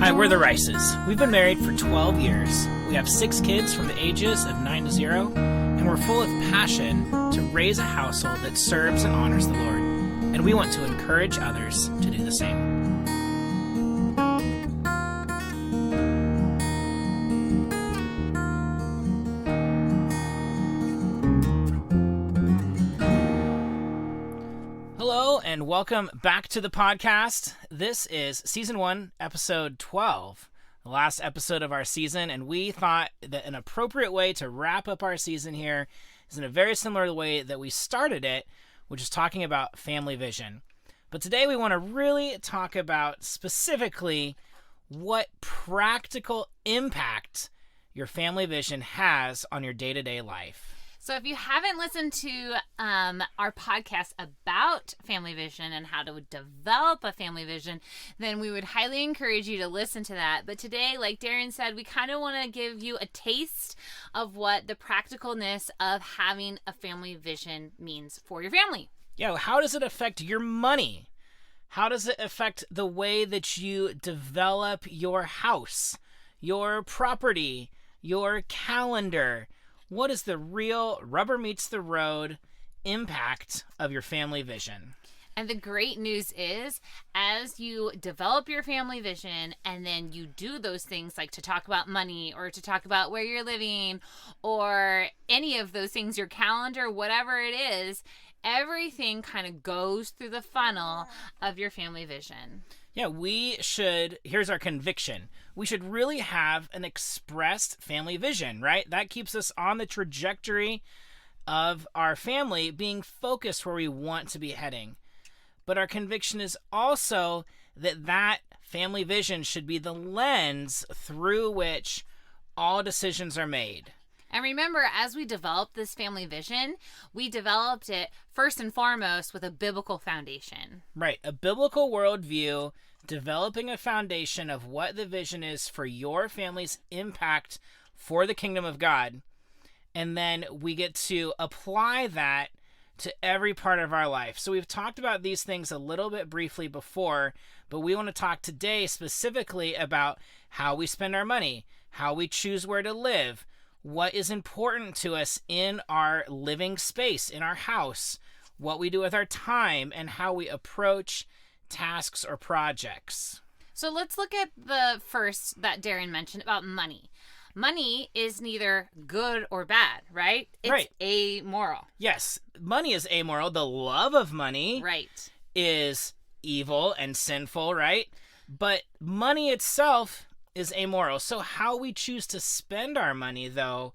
Hi, we're the Rices. We've been married for 12 years. We have 6 kids from the ages of 9 to 0, and we're full of passion to raise a household that serves and honors the Lord. And we want to encourage others to do the same. Hello, and welcome back to the podcast. This is Season 1, Episode 12, the last episode of our season, and we thought that an appropriate way to wrap up our season here is in a very similar way that we started it, which is talking about family vision. But today we want to really talk about specifically what practical impact your family vision has on your day-to-day life. So if you haven't listened to our podcast about family vision and how to develop a family vision, then we would highly encourage you to listen to that. But today, like Darren said, we kind of want to give you a taste of what the practicalness of having a family vision means for your family. Yeah, how does it affect your money? How does it affect the way that you develop your house, your property, your calendar? What is the real rubber meets the road impact of your family vision? And the great news is, as you develop your family vision and then you do those things like to talk about money or to talk about where you're living or any of those things, your calendar, whatever it is, everything kind of goes through the funnel of your family vision. Yeah, here's our conviction. We should really have an expressed family vision, right? That keeps us on the trajectory of our family being focused where we want to be heading. But our conviction is also that family vision should be the lens through which all decisions are made. And remember, as we developed this family vision, we developed it first and foremost with a biblical foundation. Right, a biblical worldview, developing a foundation of what the vision is for your family's impact for the kingdom of God. And then we get to apply that to every part of our life. So we've talked about these things a little bit briefly before, but we want to talk today specifically about how we spend our money, how we choose where to live, what is important to us in our living space, in our house, what we do with our time, and how we approach tasks or projects. So let's look at the first that Darren mentioned about money. Money is neither good or bad, right? It's right. Amoral. Yes, money is amoral. The love of money right. is evil and sinful, right? But money itself is amoral. So how we choose to spend our money, though,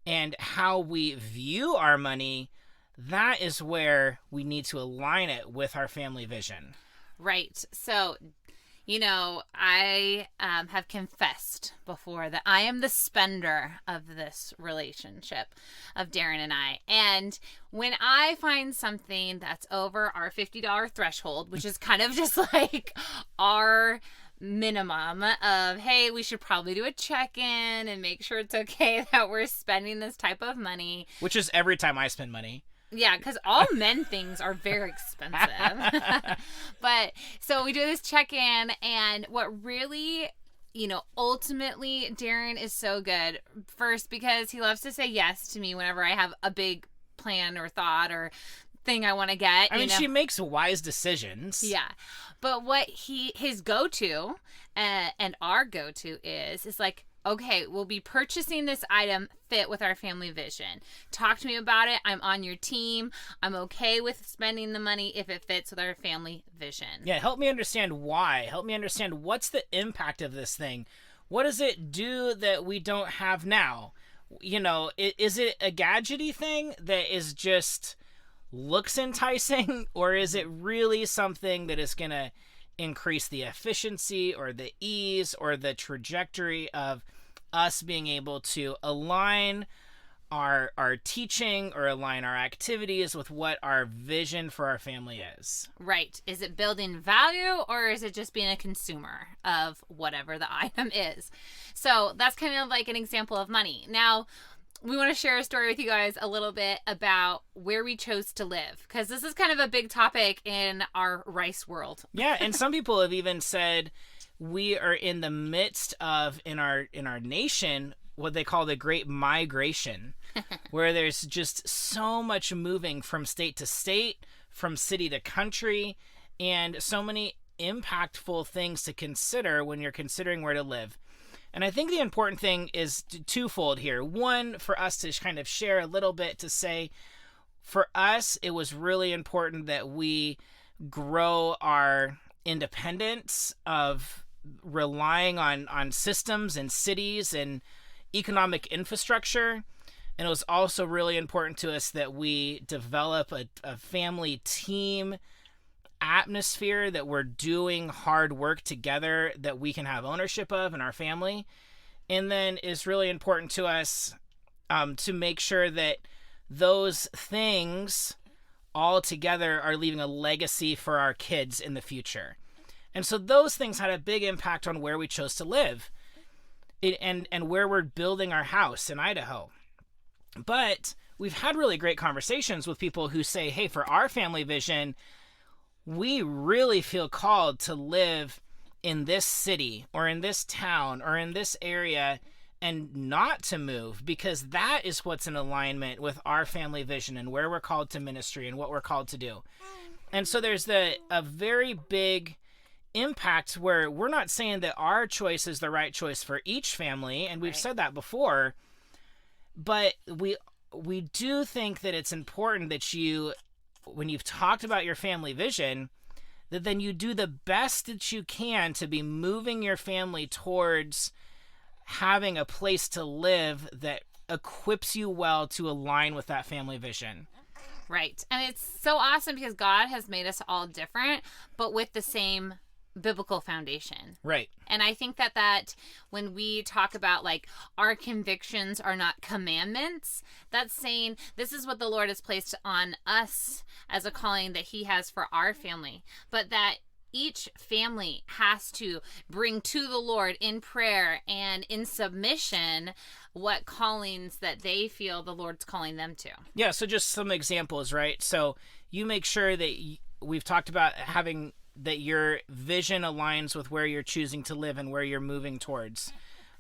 and how we view our money, that is where we need to align it with our family vision. Right. So, I have confessed before that I am the spender of this relationship of Darren and I. And when I find something that's over our $50 threshold, which is kind of just like our minimum of, hey, we should probably do a check-in and make sure it's okay that we're spending this type of money. Which is every time I spend money. Yeah, because all men things are very expensive. But so we do this check-in, and what really, ultimately Darren is so good. First, because he loves to say yes to me whenever I have a big plan or thought or thing I want to get. I mean, she makes wise decisions. Yeah. But what his go-to and our go-to is like, okay, we'll be purchasing this item fit with our family vision. Talk to me about it. I'm on your team. I'm okay with spending the money if it fits with our family vision. Yeah, help me understand why. Help me understand what's the impact of this thing. What does it do that we don't have now? Is it a gadgety thing that is just looks enticing, or is it really something that is going to increase the efficiency or the ease or the trajectory of us being able to align our teaching or align our activities with what our vision for our family is? Right. Is it building value, or is it just being a consumer of whatever the item is? So that's kind of like an example of money. Now, we want to share a story with you guys a little bit about where we chose to live, because this is kind of a big topic in our Rice world. Yeah, and some people have even said we are in the midst of, in our nation, what they call the Great Migration, where there's just so much moving from state to state, from city to country, and so many impactful things to consider when you're considering where to live. And I think the important thing is twofold here. One, for us to kind of share a little bit to say, for us, it was really important that we grow our independence of relying on systems and cities and economic infrastructure. And it was also really important to us that we develop a family team atmosphere, that we're doing hard work together that we can have ownership of in our family. And then it's really important to us to make sure that those things all together are leaving a legacy for our kids in the future. And so those things had a big impact on where we chose to live and where we're building our house in Idaho. But we've had really great conversations with people who say, hey, for our family vision, we really feel called to live in this city or in this town or in this area and not to move, because that is what's in alignment with our family vision and where we're called to ministry and what we're called to do. And so there's a very big impact where we're not saying that our choice is the right choice for each family, and we've said that before, but we do think that it's important that you, when you've talked about your family vision, that then you do the best that you can to be moving your family towards having a place to live that equips you well to align with that family vision. Right. And it's so awesome because God has made us all different, but with the same biblical foundation. Right. And I think that when we talk about like our convictions are not commandments, that's saying this is what the Lord has placed on us as a calling that he has for our family, but that each family has to bring to the Lord in prayer and in submission what callings that they feel the Lord's calling them to. Yeah, so just some examples, right? So you make sure that we've talked about having that your vision aligns with where you're choosing to live and where you're moving towards.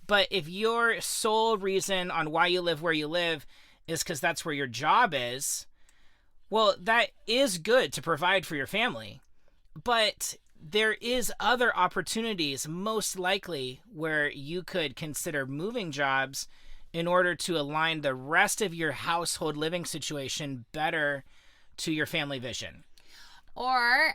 But if your sole reason on why you live where you live is because that's where your job is, well, that is good to provide for your family. But there is other opportunities, most likely, where you could consider moving jobs in order to align the rest of your household living situation better to your family vision. Or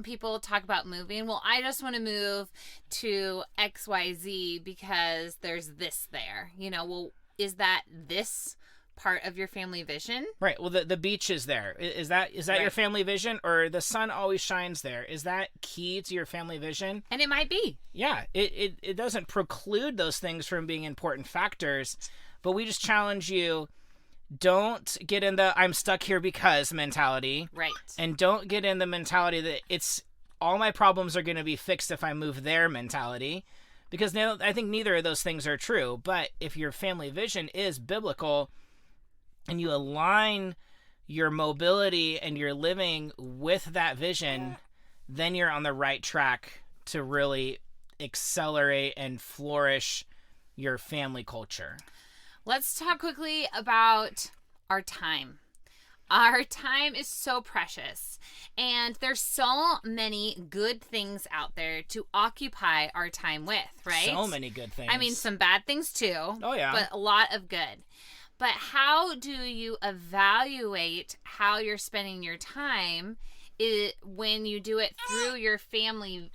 people talk about moving. Well, I just want to move to XYZ because there's this there. You know, well, is that this part of your family vision? Right. Well, the beach is there. Is that right. Your family vision? Or the sun always shines there? Is that key to your family vision? And it might be. Yeah. It doesn't preclude those things from being important factors, but we just challenge you, don't get in the I'm stuck here because mentality. Right. And don't get in the mentality that it's all my problems are going to be fixed if I move there mentality. Because now I think neither of those things are true. But if your family vision is biblical and you align your mobility and your living with that vision, then you're on the right track to really accelerate and flourish your family culture. Let's talk quickly about our time. Our time is so precious, and there's so many good things out there to occupy our time with, right? So many good things. I mean, some bad things too. Oh, yeah. But a lot of good. But how do you evaluate how you're spending your time when you do it through your family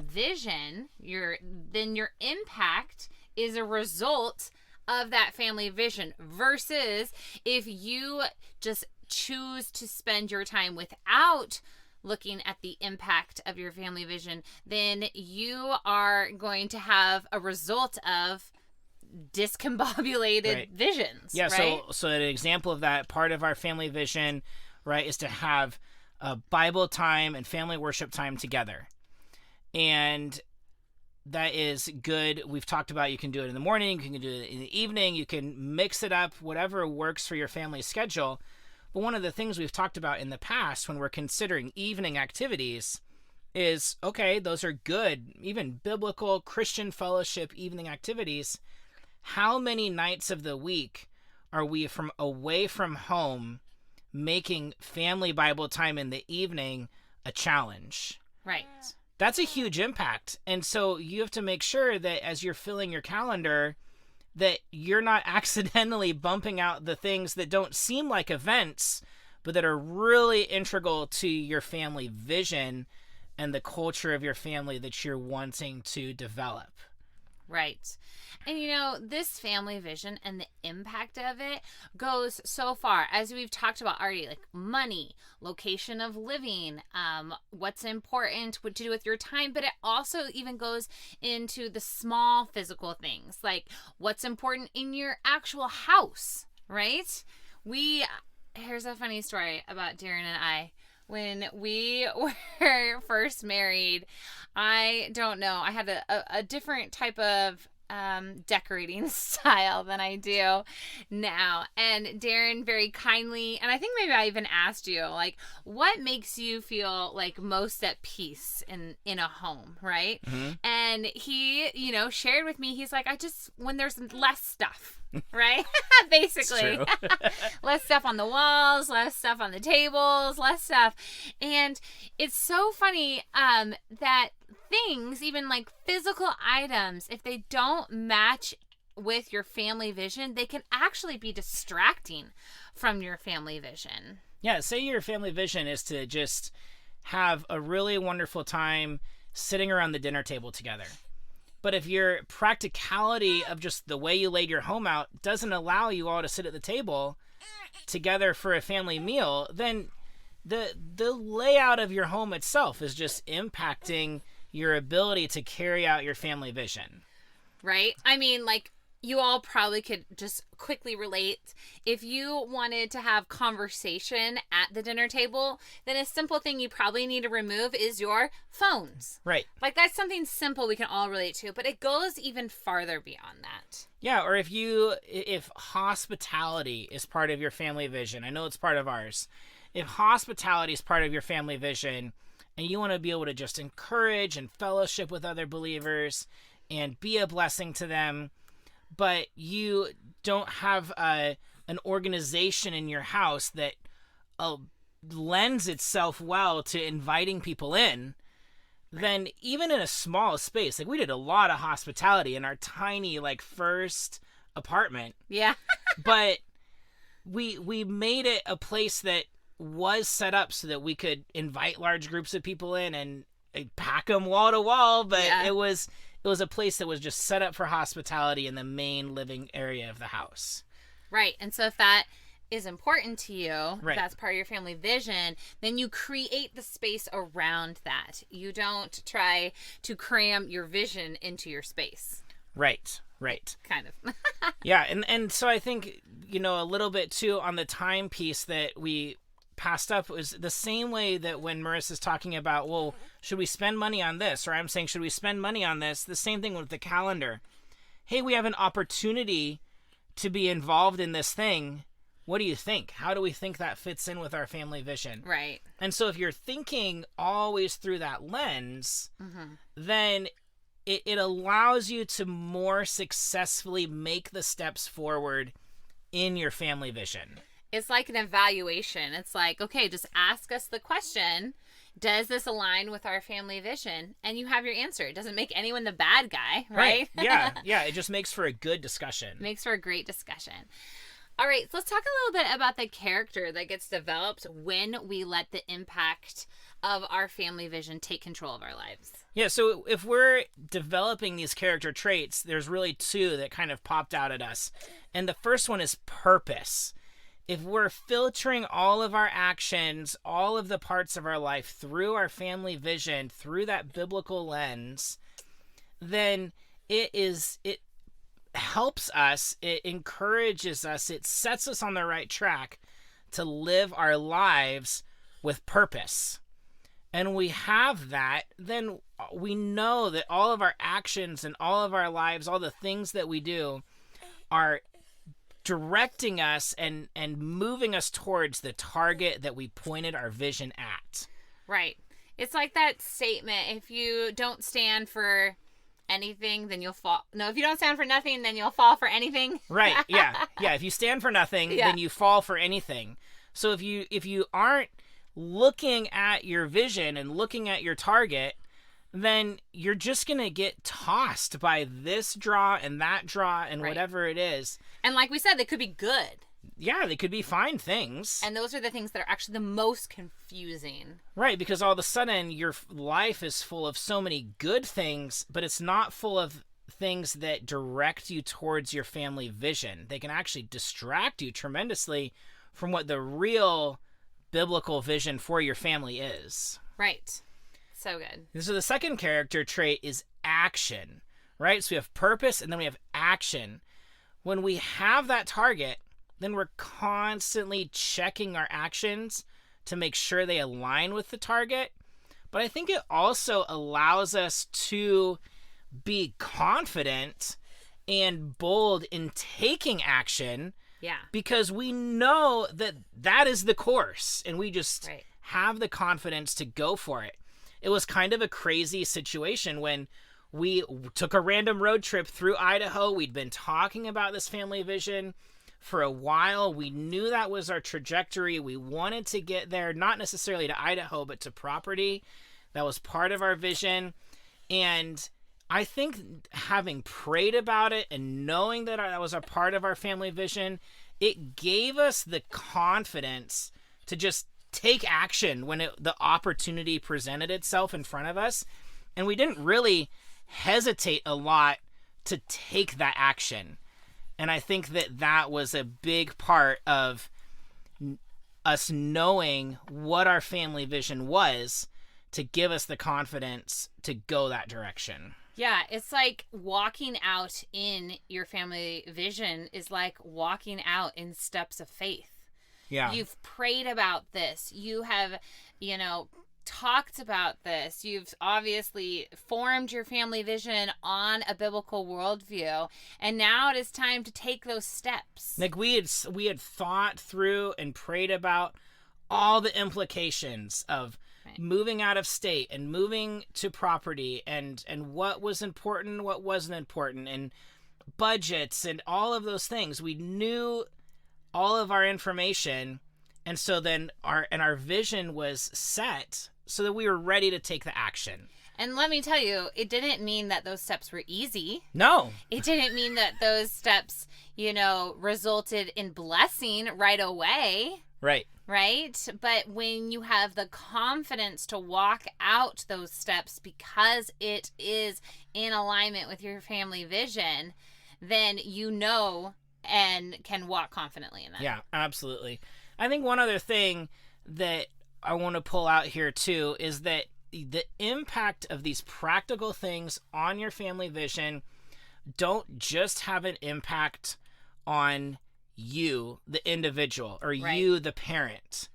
vision? Then your impact is a result of that family vision, versus if you just choose to spend your time without looking at the impact of your family vision, then you are going to have a result of discombobulated visions. Yeah, right? so an example of that, part of our family vision, right, is to have a Bible time and family worship time together. And that is good. We've talked about you can do it in the morning, you can do it in the evening, you can mix it up, whatever works for your family schedule. But one of the things we've talked about in the past when we're considering evening activities is, okay, those are good, even biblical Christian fellowship evening activities. How many nights of the week are we from away from home making family Bible time in the evening a challenge? Right. That's a huge impact. And so you have to make sure that as you're filling your calendar, that you're not accidentally bumping out the things that don't seem like events, but that are really integral to your family vision and the culture of your family that you're wanting to develop. Right. And this family vision and the impact of it goes so far, as we've talked about already, like money, location of living, what's important, what to do with your time, but it also even goes into the small physical things, like what's important in your actual house, right? Here's a funny story about Darren and I. When we were first married, I don't know, I had a different type of decorating style than I do now. And Darren very kindly, and I think maybe I even asked you, like, what makes you feel like most at peace in a home, right? Mm-hmm. And he, shared with me, he's like, when there's less stuff. Right? Basically. Less stuff on the walls, less stuff on the tables, less stuff. And it's so funny that things, even like physical items, if they don't match with your family vision, they can actually be distracting from your family vision. Yeah, say your family vision is to just have a really wonderful time sitting around the dinner table together. But if your practicality of just the way you laid your home out doesn't allow you all to sit at the table together for a family meal, then the layout of your home itself is just impacting your ability to carry out your family vision. Right? I mean, like, you all probably could just quickly relate. If you wanted to have conversation at the dinner table, then a simple thing you probably need to remove is your phones. Right. Like, that's something simple we can all relate to, but it goes even farther beyond that. Yeah, or if hospitality is part of your family vision, I know it's part of ours. If hospitality is part of your family vision and you want to be able to just encourage and fellowship with other believers and be a blessing to them, but you don't have an organization in your house that lends itself well to inviting people in, then even in a small space, like we did a lot of hospitality in our tiny, like, first apartment. Yeah. But we made it a place that was set up so that we could invite large groups of people in and pack them wall to wall, but yeah. It was a place that was just set up for hospitality in the main living area of the house. Right. And so if that is important to you, right, that's part of your family vision, then you create the space around that. You don't try to cram your vision into your space. Right. Kind of. Yeah. And so I think, a little bit too on the time piece that we passed up was the same way that when Marissa's talking about, well, should we spend money on this? Or I'm saying, should we spend money on this? The same thing with the calendar. Hey, we have an opportunity to be involved in this thing. What do you think? How do we think that fits in with our family vision? Right. And so if you're thinking always through that lens, mm-hmm, then it allows you to more successfully make the steps forward in your family vision. It's like an evaluation. It's like, okay, just ask us the question, does this align with our family vision? And you have your answer. It doesn't make anyone the bad guy, right? Yeah. It just makes for a good discussion. Makes for a great discussion. All right, so let's talk a little bit about the character that gets developed when we let the impact of our family vision take control of our lives. Yeah, so if we're developing these character traits, there's really two that kind of popped out at us. And the first one is purpose. If we're filtering all of our actions, all of the parts of our life through our family vision, through that biblical lens, then it helps us, it encourages us, it sets us on the right track to live our lives with purpose. And we have that, then we know that all of our actions and all of our lives, all the things that we do are directing us and moving us towards the target that we pointed our vision at. Right. It's like that statement, if you don't stand for anything, then you'll fall. No, if you don't stand for nothing, then you'll fall for anything. Right. Yeah. Yeah. If you stand for nothing, then you fall for anything. So if you aren't looking at your vision and looking at your target, then you're just going to get tossed by this draw and that draw and whatever it is. And like we said, they could be good. Yeah, they could be fine things. And those are the things that are actually the most confusing. Right, because all of a sudden your life is full of so many good things, but it's not full of things that direct you towards your family vision. They can actually distract you tremendously from what the real biblical vision for your family is. Right. So good. So the second character trait is action, right? So we have purpose and then we have action. When we have that target, then we're constantly checking our actions to make sure they align with the target. But I think it also allows us to be confident and bold in taking action. Yeah. Because we know that that is the course and we just have the confidence to go for it. It was kind of a crazy situation when we took a random road trip through Idaho. We'd been talking about this family vision for a while. We knew that was our trajectory. We wanted to get there, not necessarily to Idaho, but to property. That was part of our vision. And I think having prayed about it and knowing that that was a part of our family vision, it gave us the confidence to just take action when the opportunity presented itself in front of us. And we didn't really hesitate a lot to take that action. And I think that was a big part of us knowing what our family vision was to give us the confidence to go that direction. Yeah, it's like walking out in your family vision is like walking out in steps of faith. Yeah. You've prayed about this. You have, talked about this. You've obviously formed your family vision on a biblical worldview. And now it is time to take those steps. Like we had thought through and prayed about all the implications of moving out of state and moving to property and what was important, what wasn't important, and budgets and all of those things. We knew all of our information, and so then our vision was set so that we were ready to take the action. And let me tell you, it didn't mean that those steps were easy. No. It didn't mean that those steps, resulted in blessing right away. Right. Right? But when you have the confidence to walk out those steps because it is in alignment with your family vision, then you know and can walk confidently in that. Yeah, absolutely. I think one other thing that I want to pull out here too is that the impact of these practical things on your family vision don't just have an impact on you, the individual, or you, the parent.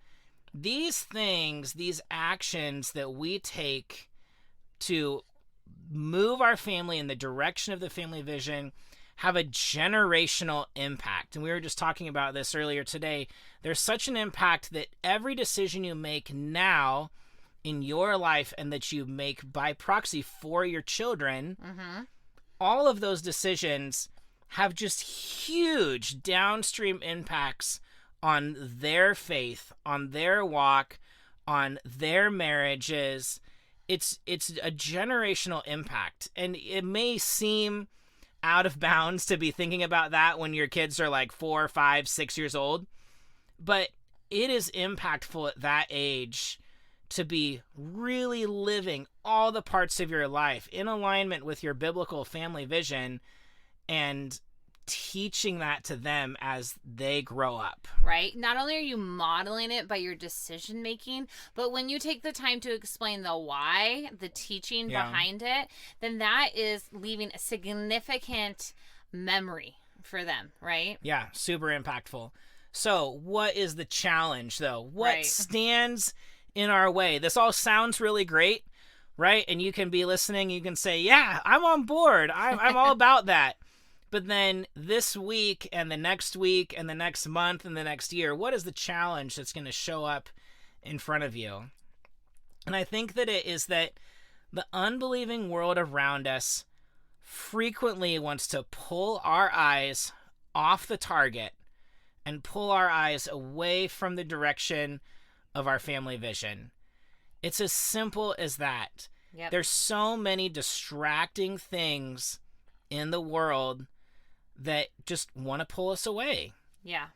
These things, these actions that we take to move our family in the direction of the family vision have a generational impact. And we were just talking about this earlier today. There's such an impact that every decision you make now in your life and that you make by proxy for your children, all of those decisions have just huge downstream impacts on their faith, on their walk, on their marriages. It's a generational impact. And it may seem out of bounds to be thinking about that when your kids are like 4, 5, 6 years old. But it is impactful at that age to be really living all the parts of your life in alignment with your biblical family vision and teaching that to them as they grow up. Right? Not only are you modeling it by your decision making, but when you take the time to explain the why, the teaching behind it, then that is leaving a significant memory for them, right? Yeah, super impactful. So, what is the challenge though? What stands in our way? This all sounds really great, right? And you can be listening, you can say, yeah, I'm on board. I'm all about that. But then this week and the next week and the next month and the next year, what is the challenge that's going to show up in front of you? And I think that it is that the unbelieving world around us frequently wants to pull our eyes off the target and pull our eyes away from the direction of our family vision. It's as simple as that. Yep. There's so many distracting things in the world that just want to pull us away. Yeah.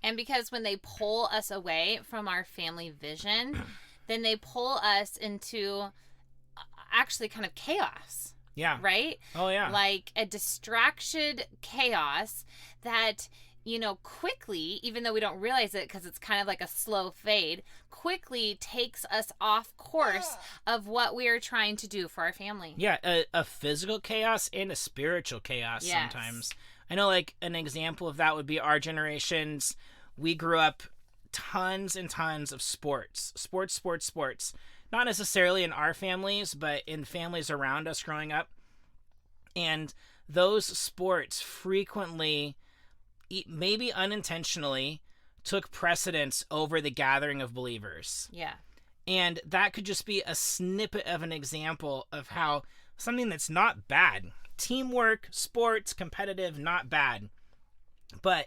And because when they pull us away from our family vision, then they pull us into actually kind of chaos. Yeah. Right? Oh, yeah. Like a distraction chaos that, quickly, even though we don't realize it because it's kind of like a slow fade, quickly takes us off course of what we are trying to do for our family. Yeah, a physical chaos and a spiritual chaos sometimes. I know, like, an example of that would be our generations. We grew up tons and tons of sports. Not necessarily in our families, but in families around us growing up. And those sports frequently, maybe unintentionally, took precedence over the gathering of believers. Yeah. And that could just be a snippet of an example of how something that's not bad, teamwork, sports, competitive, not bad, but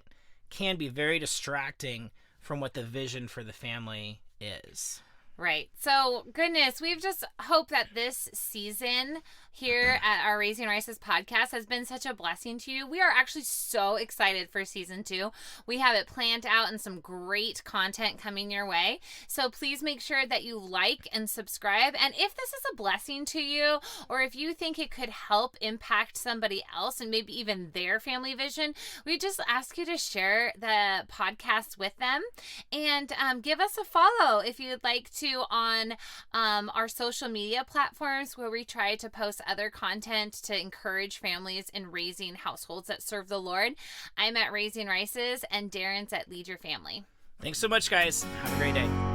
can be very distracting from what the vision for the family is. Right. So, goodness, we've just hope that this season here at our Raising Rices podcast has been such a blessing to you. We are actually so excited for season 2. We have it planned out and some great content coming your way. So please make sure that you like and subscribe. And if this is a blessing to you, or if you think it could help impact somebody else and maybe even their family vision, we just ask you to share the podcast with them and give us a follow if you'd like to on our social media platforms where we try to post other content to encourage families in raising households that serve the Lord. I'm at Raising Rices and Darren's at Lead Your Family. Thanks so much, guys. Have a great day.